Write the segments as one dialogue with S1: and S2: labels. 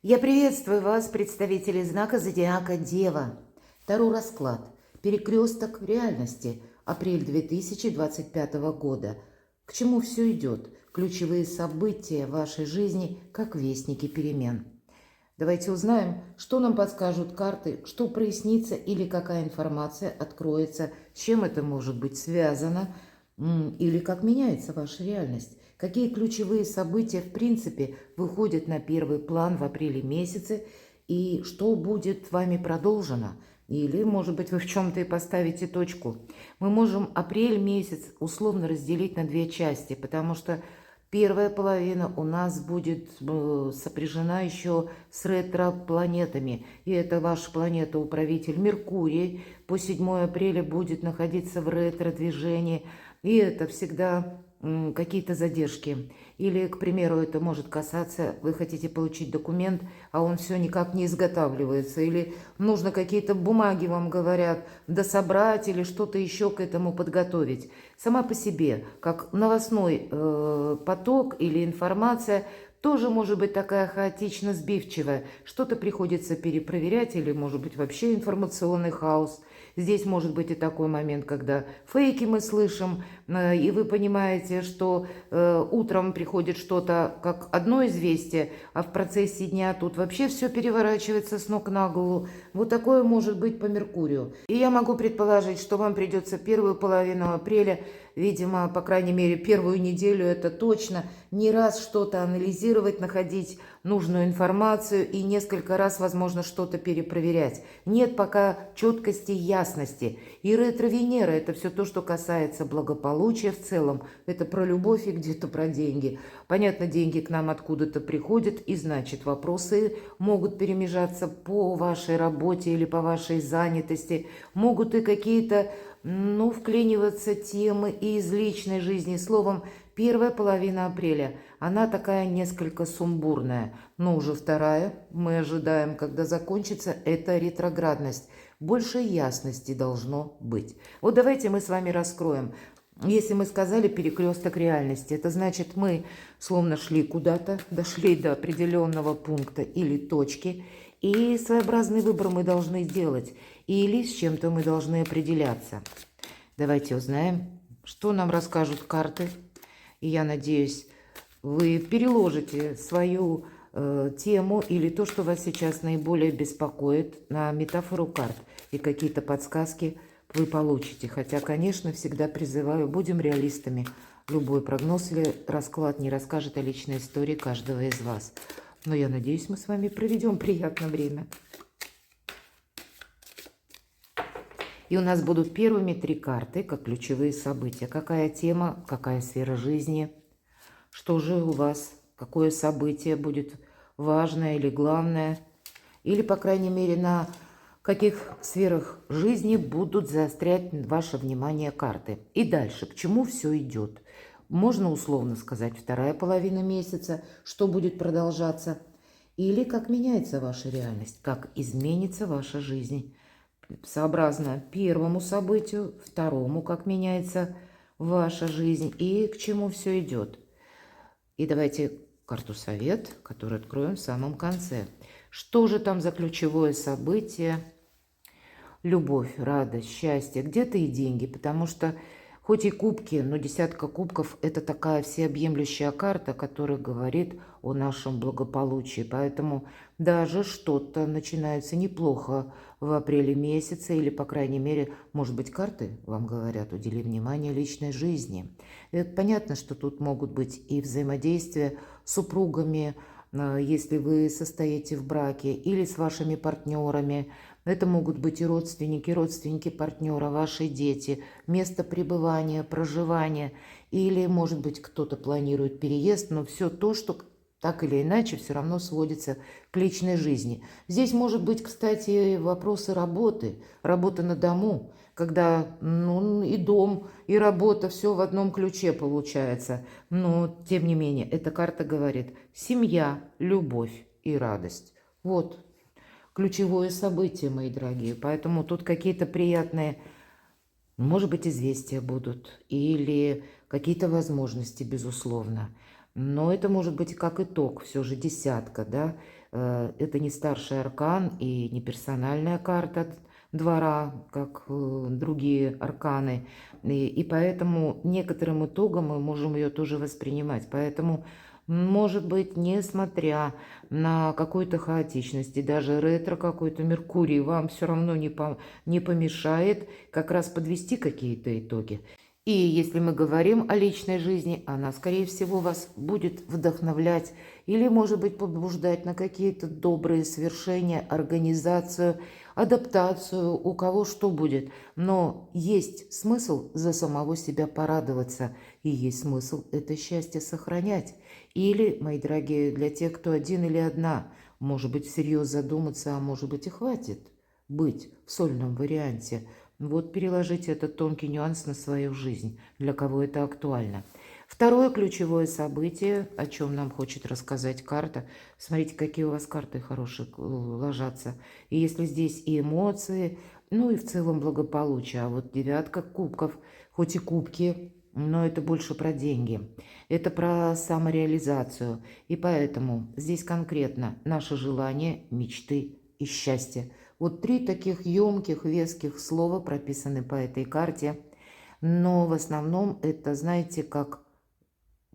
S1: Я приветствую вас, представители знака зодиака Дева. Таро расклад. Перекресток реальности. Апрель 2025 года. К чему все идет? Ключевые события вашей жизни, как вестники перемен. Давайте узнаем, что нам подскажут карты, что прояснится или какая информация откроется, с чем это может быть связано, или как меняется ваша реальность. Какие ключевые события, в принципе, выходят на первый план в апреле месяце, и что будет вами продолжено. Или, может быть, вы в чем-то и поставите точку. Мы можем апрель месяц условно разделить на две части, потому что первая половина у нас будет сопряжена еще с ретро-планетами. И это ваша планета-управитель Меркурий по 7 апреля будет находиться в ретро-движении. И это всегда какие-то задержки. Или, к примеру, это может касаться, вы хотите получить документ, а он все никак не изготавливается. Или нужно какие-то бумаги, вам говорят, дособрать или что-то еще к этому подготовить. Сама по себе, как новостной поток или информация, тоже может быть такая хаотично сбивчивая. Что-то приходится перепроверять или, может быть, вообще информационный хаос. Здесь может быть и такой момент, когда фейки мы слышим, и вы понимаете, что утром приходит что-то как одно известие, а в процессе дня тут вообще все переворачивается с ног на голову. Вот такое может быть по Меркурию. И я могу предположить, что вам придется первую половину апреля, видимо, по крайней мере, первую неделю, это точно, не раз что-то анализировать, находить нужную информацию и несколько раз, возможно, что-то перепроверять. Нет пока четкости и ясности. И ретро-Венера – это все то, что касается благополучия в целом. Это про любовь и где-то про деньги. Понятно, деньги к нам откуда-то приходят, и значит, вопросы могут перемежаться по вашей работе или по вашей занятости. Могут и какие-то вклиниваться темы и из личной жизни. Словом, первая половина апреля, она такая несколько сумбурная. Но уже вторая, мы ожидаем, когда закончится, это ретроградность. Больше ясности должно быть. Вот давайте мы с вами раскроем. Если мы сказали перекресток реальности, это значит, мы словно шли куда-то, дошли до определенного пункта или точки, и своеобразный выбор мы должны сделать, или с чем-то мы должны определяться. Давайте узнаем, что нам расскажут карты. И я надеюсь, вы переложите свою тему или то, что вас сейчас наиболее беспокоит, на метафору карт. И какие-то подсказки вы получите. Хотя, конечно, всегда призываю, будем реалистами. Любой прогноз или расклад не расскажет о личной истории каждого из вас. Но я надеюсь, мы с вами проведем приятное время. И у нас будут первыми 3 карты, как ключевые события. Какая тема, какая сфера жизни, что же у вас, какое событие будет важное или главное. Или, по крайней мере, на каких сферах жизни будут заострять ваше внимание карты. И дальше, к чему все идет. Можно условно сказать, вторая половина месяца, что будет продолжаться. Или как меняется ваша реальность, как изменится ваша жизнь. Сообразно первому событию, второму, как меняется ваша жизнь и к чему все идет. И давайте карту совет, которую откроем в самом конце. Что же там за ключевое событие? Любовь, радость, счастье, где-то и деньги, потому что хоть и кубки, но 10 кубков – это такая всеобъемлющая карта, которая говорит о нашем благополучии. Поэтому даже что-то начинается неплохо в апреле месяце, или, по крайней мере, может быть, карты вам говорят, удели внимание личной жизни. И понятно, что тут могут быть и взаимодействия с супругами, если вы состоите в браке, или с вашими партнерами. Это могут быть и родственники партнера, ваши дети, место пребывания, проживания. Или, может быть, кто-то планирует переезд, но все то, что так или иначе все равно сводится к личной жизни. Здесь может быть, кстати, вопросы работы, работа на дому, когда и дом, и работа, все в одном ключе получается. Но, тем не менее, эта карта говорит семья, любовь и радость. Вот ключевое событие, мои дорогие. Поэтому тут какие-то приятные, может быть, известия будут или какие-то возможности, безусловно. Но это может быть как итог, все же десятка, да. Это не старший аркан и не персональная карта двора, как другие арканы. И поэтому некоторым итогом мы можем ее тоже воспринимать. Поэтому, может быть, несмотря на какую-то хаотичность и даже ретро какой-то Меркурий, вам все равно не помешает как раз подвести какие-то итоги. И если мы говорим о личной жизни, она, скорее всего, вас будет вдохновлять или, может быть, побуждать на какие-то добрые свершения, организацию, адаптацию, у кого что будет. Но есть смысл за самого себя порадоваться, и есть смысл это счастье сохранять. Или, мои дорогие, для тех, кто один или одна, может быть, всерьез задуматься, а может быть и хватит быть в сольном варианте. Вот переложите этот тонкий нюанс на свою жизнь, для кого это актуально. Второе ключевое событие, о чем нам хочет рассказать карта. Смотрите, какие у вас карты хорошие ложатся. И если здесь и эмоции, ну и в целом благополучие. А вот девятка кубков, хоть и кубки, но это больше про деньги. Это про самореализацию. И поэтому здесь конкретно наши желания, мечты и счастье. Вот 3 таких емких, веских слова прописаны по этой карте. Но в основном это, знаете, как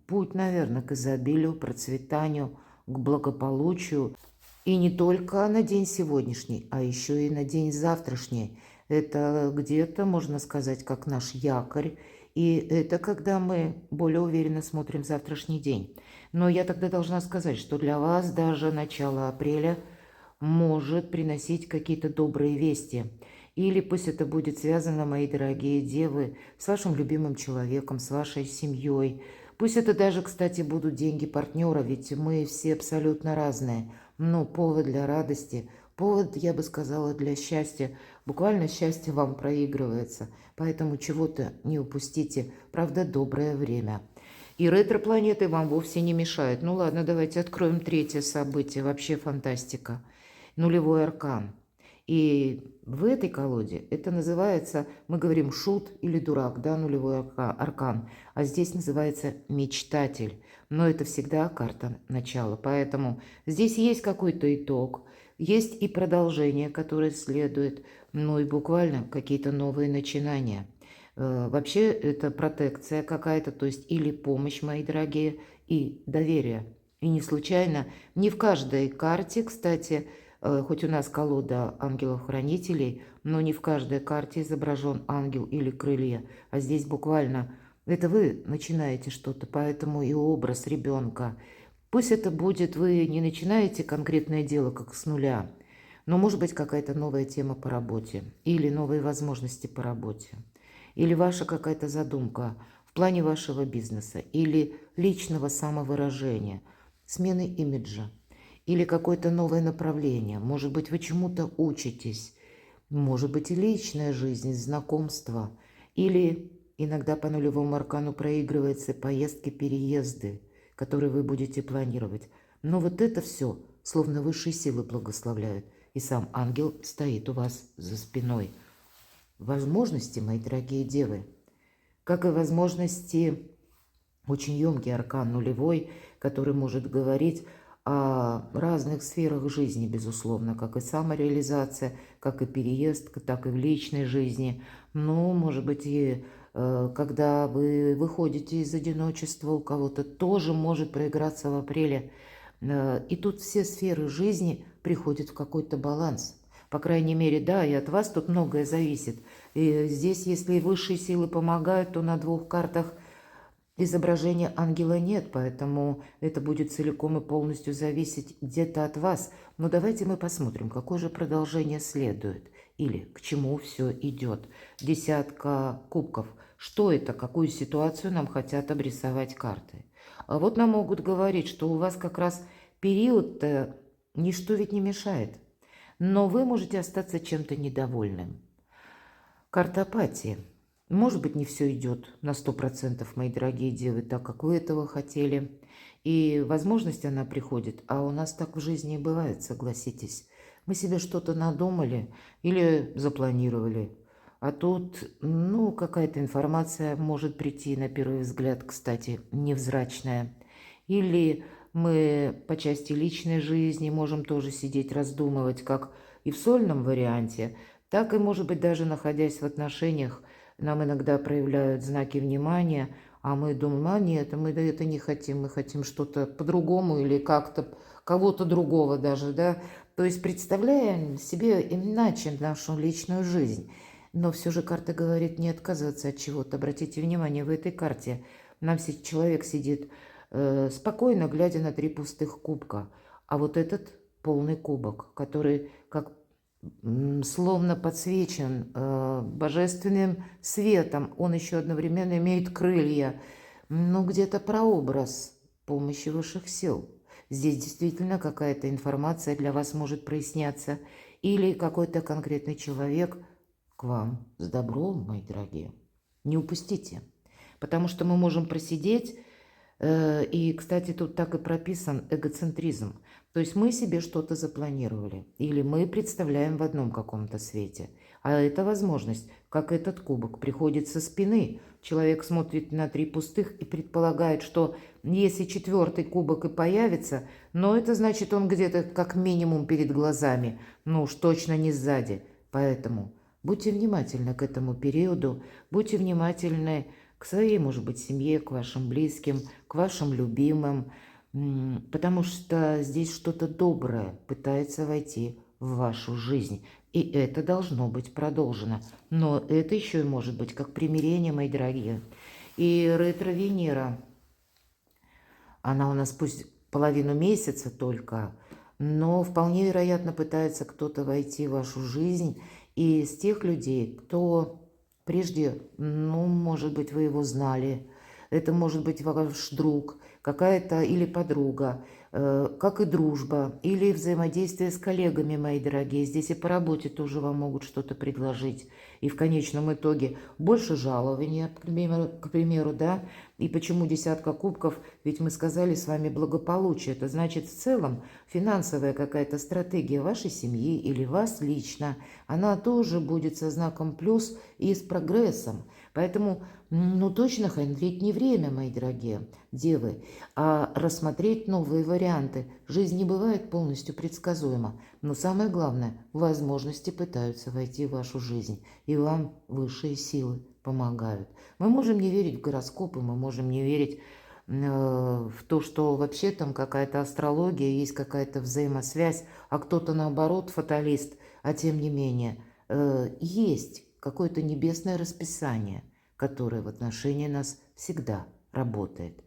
S1: путь, наверное, к изобилию, процветанию, к благополучию. И не только на день сегодняшний, а еще и на день завтрашний. Это где-то, можно сказать, как наш якорь. И это когда мы более уверенно смотрим завтрашний день. Но я тогда должна сказать, что для вас даже начало апреля может приносить какие-то добрые вести. Или пусть это будет связано, мои дорогие девы, с вашим любимым человеком, с вашей семьей. Пусть это даже, кстати, будут деньги партнера, ведь мы все абсолютно разные. Но повод для радости, повод, я бы сказала, для счастья. Буквально счастье вам проигрывается. Поэтому чего-то не упустите. Правда, доброе время. И ретро-планеты вам вовсе не мешают. Ну ладно, давайте откроем третье событие. Вообще фантастика. Нулевой аркан. И в этой колоде это называется, мы говорим шут или дурак, да, нулевой аркан. А здесь называется мечтатель. Но это всегда карта начала. Поэтому здесь есть какой-то итог. Есть и продолжение, которое следует. Ну и буквально какие-то новые начинания. Вообще это протекция какая-то, то есть или помощь, мои дорогие, и доверие. И не случайно, не в каждой карте, кстати, хоть у нас колода ангелов-хранителей, но не в каждой карте изображен ангел или крылья, а здесь буквально это вы начинаете что-то, поэтому и образ ребенка. Пусть это будет, вы не начинаете конкретное дело как с нуля, но может быть какая-то новая тема по работе или новые возможности по работе. Или ваша какая-то задумка в плане вашего бизнеса, или личного самовыражения, смены имиджа, или какое-то новое направление. Может быть, вы чему-то учитесь, может быть, и личная жизнь, знакомства, или иногда по нулевому аркану проигрываются поездки, переезды, которые вы будете планировать. Но вот это все словно высшие силы благословляют, и сам ангел стоит у вас за спиной. Возможности, мои дорогие девы, как и возможности, очень емкий аркан нулевой, который может говорить о разных сферах жизни, безусловно, как и самореализация, как и переезд, так и в личной жизни. Ну, может быть, и когда вы выходите из одиночества, у кого-то тоже может проиграться в апреле. И тут все сферы жизни приходят в какой-то баланс. По крайней мере, да, и от вас тут многое зависит. И здесь, если высшие силы помогают, то на 2 картах изображения ангела нет, поэтому это будет целиком и полностью зависеть где-то от вас. Но давайте мы посмотрим, какое же продолжение следует или к чему все идет. Десятка кубков. Что это, какую ситуацию нам хотят обрисовать карты? А вот нам могут говорить, что у вас как раз период-то ничто ведь не мешает. Но вы можете остаться чем-то недовольным. Карта апатии. Может быть, не все идет на 100%, мои дорогие девы, так, как вы этого хотели. И возможность она приходит, а у нас так в жизни и бывает, согласитесь. Мы себе что-то надумали или запланировали. А тут, ну, какая-то информация может прийти на первый взгляд, кстати, невзрачная. Или Мы по части личной жизни можем тоже сидеть, раздумывать, как и в сольном варианте, так и, может быть, даже находясь в отношениях, нам иногда проявляют знаки внимания, а мы думаем, а нет, мы это не хотим, мы хотим что-то по-другому или как-то кого-то другого даже, да. То есть представляем себе иначе нашу личную жизнь. Но все же карта говорит не отказываться от чего-то. Обратите внимание, в этой карте нам человек сидит спокойно, глядя на 3 пустых кубка. А вот этот полный кубок, который как словно подсвечен божественным светом, он еще одновременно имеет крылья. Ну, где-то прообраз помощи высших сил. Здесь действительно какая-то информация для вас может проясняться. Или какой-то конкретный человек к вам с добром, мои дорогие. Не упустите. Потому что мы можем просидеть, и, кстати, тут так и прописан эгоцентризм. То есть мы себе что-то запланировали, или мы представляем в одном каком-то свете. А это возможность, как этот кубок, приходит со спины. Человек смотрит на 3 пустых и предполагает, что если 4-й кубок и появится, но это значит, он где-то как минимум перед глазами, ну уж точно не сзади. Поэтому будьте внимательны к этому периоду, будьте внимательны к своей, может быть, семье, к вашим близким, к вашим любимым, потому что здесь что-то доброе пытается войти в вашу жизнь, и это должно быть продолжено. Но это еще и может быть как примирение, мои дорогие. И ретро-Венера, она у нас пусть половину месяца только, но вполне вероятно пытается кто-то войти в вашу жизнь из тех людей, кто прежде, ну, может быть, вы его знали, это может быть ваш друг, какая-то или подруга, как и дружба, или взаимодействие с коллегами, мои дорогие. Здесь и по работе тоже вам могут что-то предложить. И в конечном итоге больше жалования, к примеру, да. И почему 10 кубков? Ведь мы сказали с вами благополучие. Это значит в целом финансовая какая-то стратегия вашей семьи или вас лично, она тоже будет со знаком плюс и с прогрессом. Поэтому, ну, точно хандрить не время, мои дорогие девы, а рассмотреть новые варианты. Жизнь не бывает полностью предсказуема, но самое главное, возможности пытаются войти в вашу жизнь, и вам высшие силы помогают. Мы можем не верить в гороскопы, мы можем не верить в то, что вообще там какая-то астрология, есть какая-то взаимосвязь, а кто-то наоборот фаталист, а тем не менее есть какое-то небесное расписание, которое в отношении нас всегда работает.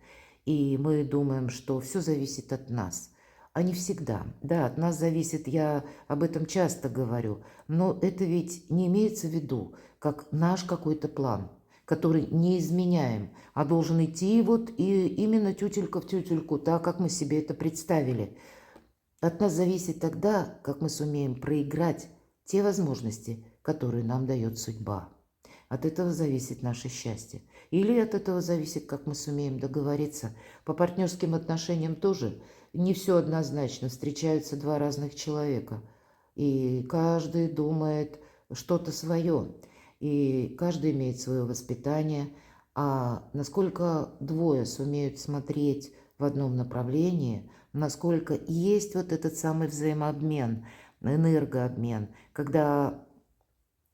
S1: И мы думаем, что все зависит от нас. А не всегда. Да, от нас зависит, я об этом часто говорю, но это ведь не имеется в виду, как наш какой-то план, который не изменяем, а должен идти вот и именно тютелька в тютельку, так, как мы себе это представили. От нас зависит тогда, как мы сумеем проиграть те возможности, которые нам дает судьба. От этого зависит наше счастье. Или от этого зависит, как мы сумеем договориться. По партнерским отношениям тоже не все однозначно. Встречаются 2 разных человека. И каждый думает что-то свое. И каждый имеет свое воспитание. А насколько двое сумеют смотреть в одном направлении, насколько есть вот этот самый взаимообмен, энергообмен, когда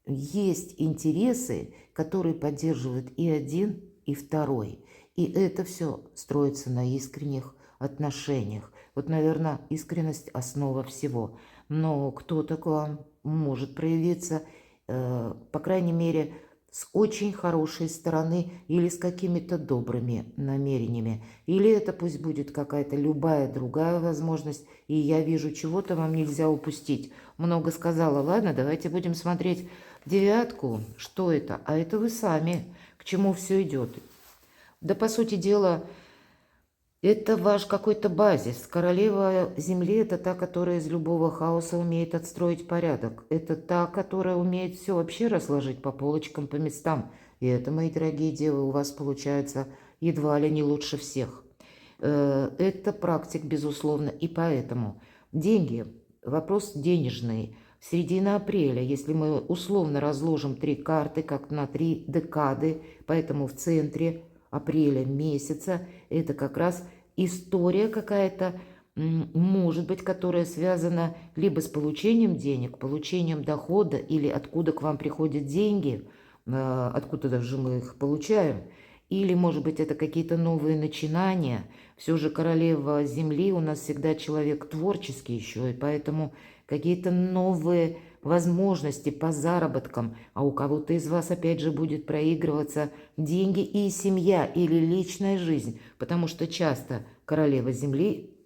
S1: есть интересы, которые поддерживают и один, и второй. И это все строится на искренних отношениях. Вот, наверное, искренность – основа всего. Но кто-то к вам может проявиться, по крайней мере, с очень хорошей стороны или с какими-то добрыми намерениями. Или это пусть будет какая-то любая другая возможность, и я вижу, чего-то вам нельзя упустить. Много сказала, ладно, давайте будем смотреть 9. Что это? А это вы сами, к чему все идет. Да, по сути дела, это ваш какой-то базис. Королева Земли – это та, которая из любого хаоса умеет отстроить порядок. Это та, которая умеет все вообще разложить по полочкам, по местам. И это, мои дорогие девы, у вас получается едва ли не лучше всех. Это практик, безусловно, и поэтому деньги, вопрос денежный. Середина апреля, если мы условно разложим 3 карты, как на 3 декады, поэтому в центре апреля месяца это как раз история какая-то, может быть, которая связана либо с получением денег, получением дохода, или откуда к вам приходят деньги, откуда даже мы их получаем, или, может быть, это какие-то новые начинания. Все же королева Земли у нас всегда человек творческий еще, и поэтому какие-то новые возможности по заработкам, а у кого-то из вас опять же будет проигрываться деньги и семья или личная жизнь, потому что часто королева Земли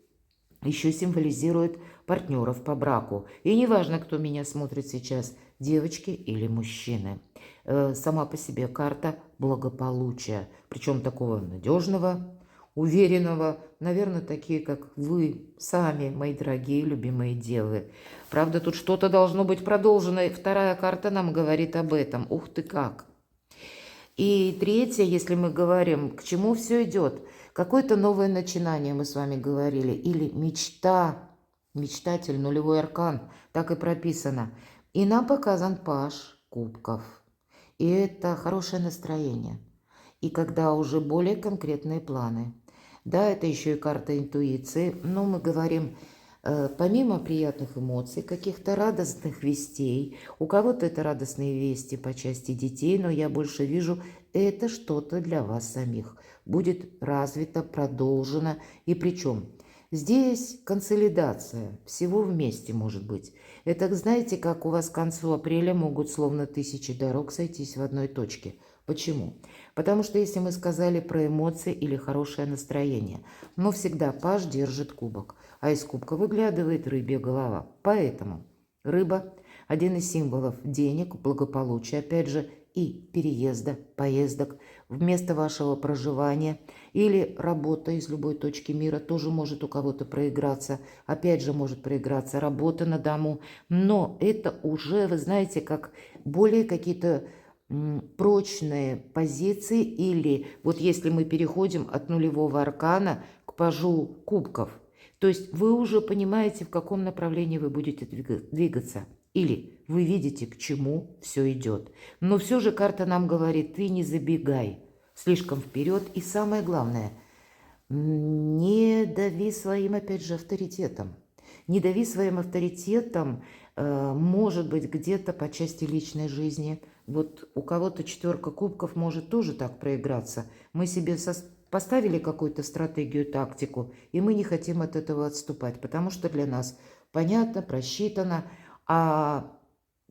S1: еще символизирует партнеров по браку. И неважно, кто меня смотрит сейчас, девочки или мужчины. Сама по себе карта благополучия, причем такого надежного, уверенного, наверное, такие, как вы сами, мои дорогие, любимые девы. Правда, тут что-то должно быть продолжено. Вторая карта нам говорит об этом. Ух ты как! И третье, если мы говорим, к чему все идет, какое-то новое начинание, мы с вами говорили, или мечта, мечтатель, нулевой аркан, так и прописано. И нам показан паж кубков. И это хорошее настроение. И когда уже более конкретные планы. Да, это еще и карта интуиции, но мы говорим, помимо приятных эмоций, каких-то радостных вестей, у кого-то это радостные вести по части детей, но я больше вижу, это что-то для вас самих. Будет развито, продолжено, и причем здесь консолидация, всего вместе может быть. Это, знаете, как у вас к концу апреля могут словно тысячи дорог сойтись в одной точке. Почему? Потому что если мы сказали про эмоции или хорошее настроение, но всегда паж держит кубок, а из кубка выглядывает рыбья голова. Поэтому рыба – один из символов денег, благополучия, опять же, и переезда, поездок, в место вашего проживания или работа из любой точки мира тоже может у кого-то проиграться. Опять же может проиграться работа на дому, но это уже, вы знаете, как более какие-то прочные позиции, или вот если мы переходим от нулевого аркана к пажу кубков, то есть вы уже понимаете, в каком направлении вы будете двигаться, или вы видите, к чему все идет. Но все же карта нам говорит, ты не забегай слишком вперед, и самое главное, не дави своим, опять же, авторитетом. Не дави своим авторитетом, может быть, где-то по части личной жизни. Вот у кого-то четверка кубков может тоже так проиграться. Мы себе поставили какую-то стратегию, тактику, и мы не хотим от этого отступать, потому что для нас понятно, просчитано, а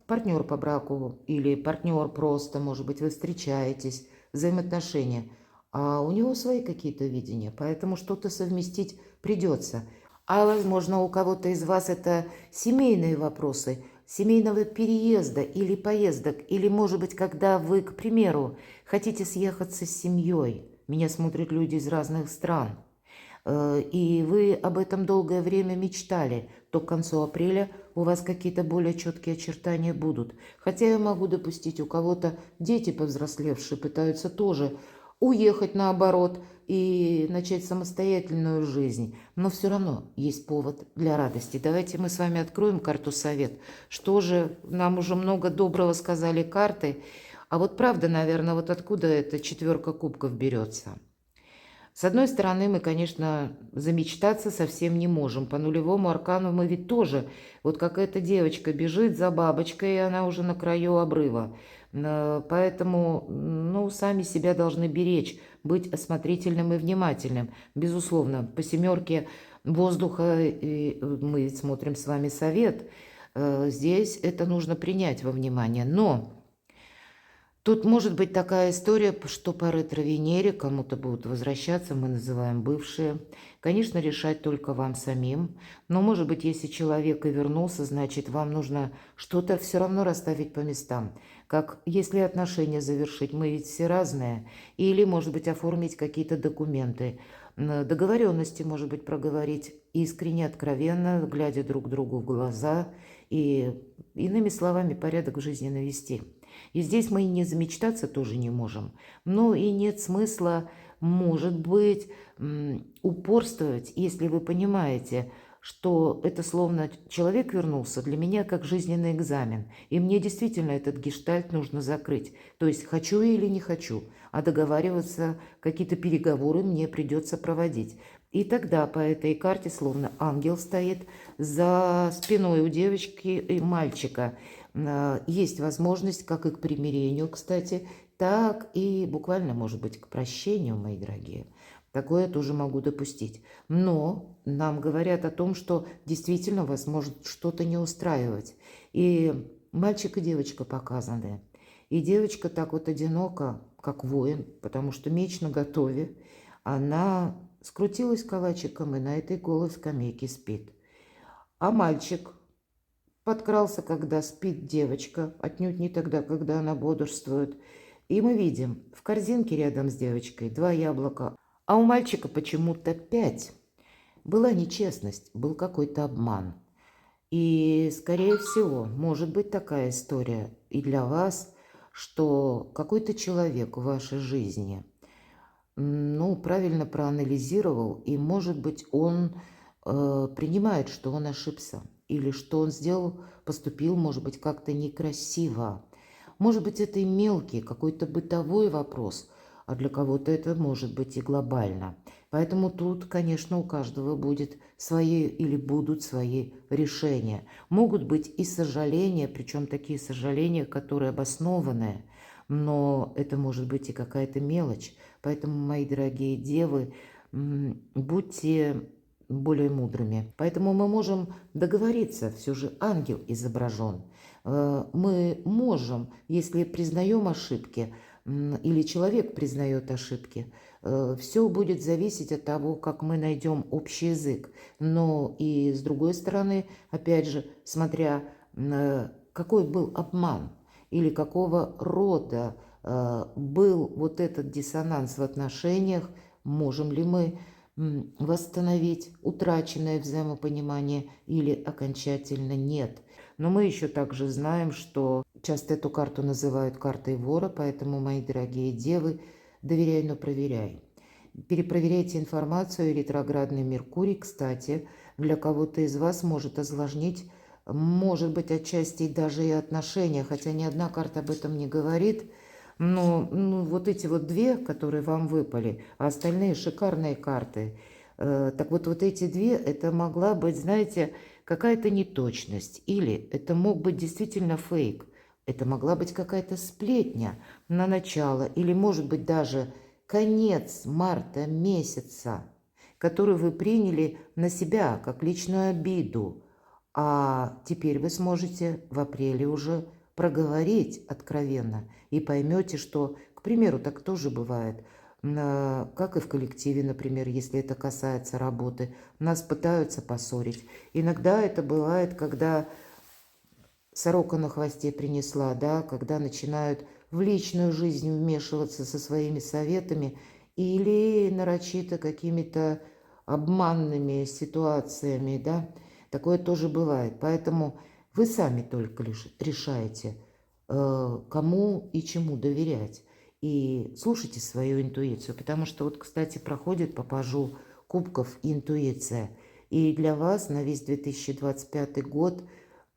S1: партнер по браку или партнер просто, может быть, вы встречаетесь, взаимоотношения, а у него свои какие-то видения, поэтому что-то совместить придется. А возможно, у кого-то из вас это семейные вопросы, семейного переезда или поездок, или, может быть, когда вы, к примеру, хотите съехаться с семьей. Меня смотрят люди из разных стран, и вы об этом долгое время мечтали, то к концу апреля у вас какие-то более четкие очертания будут. Хотя я могу допустить, у кого-то дети повзрослевшие пытаются тоже уехать наоборот и начать самостоятельную жизнь. Но все равно есть повод для радости. Давайте мы с вами откроем карту совет. Что же, нам уже много доброго сказали карты. А вот правда, наверное, вот откуда эта четверка кубков берется? С одной стороны, мы, конечно, замечтаться совсем не можем. По нулевому аркану мы ведь тоже, вот как эта девочка бежит за бабочкой, и она уже на краю обрыва. Поэтому, ну, сами себя должны беречь, быть осмотрительным и внимательным. Безусловно, по семерке воздуха мы смотрим с вами совет. Здесь это нужно принять во внимание. Но тут может быть такая история, что по ретро-Венере кому-то будут возвращаться, мы называем бывшие. Конечно, решать только вам самим. Но, может быть, если человек и вернулся, значит, вам нужно что-то все равно расставить по местам. Как если отношения завершить, мы ведь все разные. Или, может быть, оформить какие-то документы. Договоренности, может быть, проговорить искренне, откровенно, глядя друг другу в глаза. И, иными словами, порядок в жизни навести. И здесь мы и не замечтаться тоже не можем. Но и нет смысла, может быть, упорствовать, если вы понимаете, что это словно человек вернулся для меня как жизненный экзамен. И мне действительно этот гештальт нужно закрыть. То есть хочу или не хочу, а договариваться, какие-то переговоры мне придется проводить. И тогда по этой карте словно ангел стоит за спиной у девочки и мальчика. Есть возможность как и к примирению, кстати, так и буквально, может быть, к прощению, мои дорогие. Такое я тоже могу допустить. Но нам говорят о том, что действительно вас может что-то не устраивать. И мальчик и девочка показаны. И девочка так вот одинока, как воин, потому что меч наготове. Она скрутилась калачиком и на этой голой скамейке спит. А мальчик подкрался, когда спит девочка, отнюдь не тогда, когда она бодрствует. И мы видим, в корзинке рядом с девочкой 2 яблока, а у мальчика почему-то 5. Была нечестность, был какой-то обман. И, скорее всего, может быть такая история и для вас, что какой-то человек в вашей жизни, ну, правильно проанализировал, и, может быть, он принимает, что он ошибся, или что он сделал, поступил, может быть, как-то некрасиво. Может быть, это и мелкий, какой-то бытовой вопрос, а для кого-то это может быть и глобально. Поэтому тут, конечно, у каждого будет свои или будут свои решения. Могут быть и сожаления, причем такие сожаления, которые обоснованные, но это может быть и какая-то мелочь. Поэтому, мои дорогие девы, будьте более мудрыми. Поэтому мы можем договориться, все же ангел изображен. Мы можем, если признаем ошибки, или человек признает ошибки, все будет зависеть от того, как мы найдем общий язык. Но и с другой стороны, опять же, смотря какой был обман или какого рода был вот этот диссонанс в отношениях, можем ли мы восстановить утраченное взаимопонимание или окончательно нет. Но мы еще также знаем, что часто эту карту называют картой вора, поэтому, мои дорогие девы, доверяй, но проверяй. Перепроверяйте информацию. Ретроградный Меркурий, кстати, для кого-то из вас может осложнить, может быть, отчасти даже и отношения, хотя ни одна карта об этом не говорит. Но вот эти вот 2, которые вам выпали, а остальные шикарные карты. Так вот эти 2, это могла быть, знаете, какая-то неточность. Или это мог быть действительно фейк. Это могла быть какая-то сплетня на начало. Или, может быть, даже конец марта месяца, который вы приняли на себя как личную обиду. А теперь вы сможете в апреле уже проговорить откровенно и поймете, что, к примеру, так тоже бывает, как и в коллективе, например, если это касается работы, нас пытаются поссорить. Иногда это бывает, когда сорока на хвосте принесла, да, когда начинают в личную жизнь вмешиваться со своими советами или нарочито какими-то обманными ситуациями, да, такое тоже бывает. Поэтому вы сами только лишь решаете, кому и чему доверять. И слушайте свою интуицию, потому что вот, кстати, проходит по пажу кубков интуиция. И для вас на весь 2025 год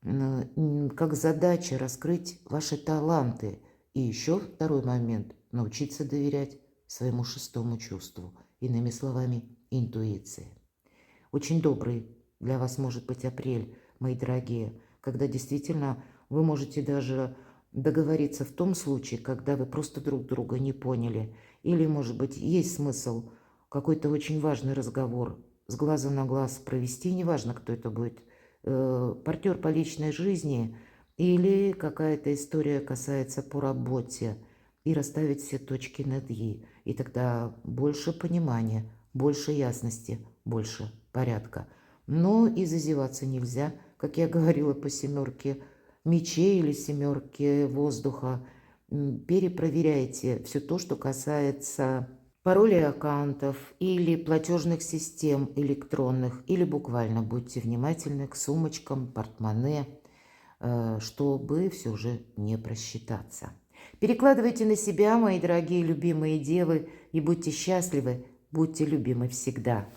S1: как задача раскрыть ваши таланты. И еще второй момент – научиться доверять своему 6-му чувству, иными словами, интуиции. Очень добрый для вас может быть апрель, мои дорогие, когда действительно вы можете даже договориться в том случае, когда вы просто друг друга не поняли. Или, может быть, есть смысл какой-то очень важный разговор с глаза на глаз провести, неважно, кто это будет, партнер по личной жизни или какая-то история касается по работе, и расставить все точки над «и». И тогда больше понимания, больше ясности, больше порядка. Но и зазеваться нельзя, как я говорила по 7 мечей или 7 воздуха. Перепроверяйте все то, что касается паролей аккаунтов или платежных систем электронных, или буквально будьте внимательны к сумочкам, портмоне, чтобы все же не просчитаться. Перекладывайте на себя, мои дорогие любимые девы, и будьте счастливы, будьте любимы всегда.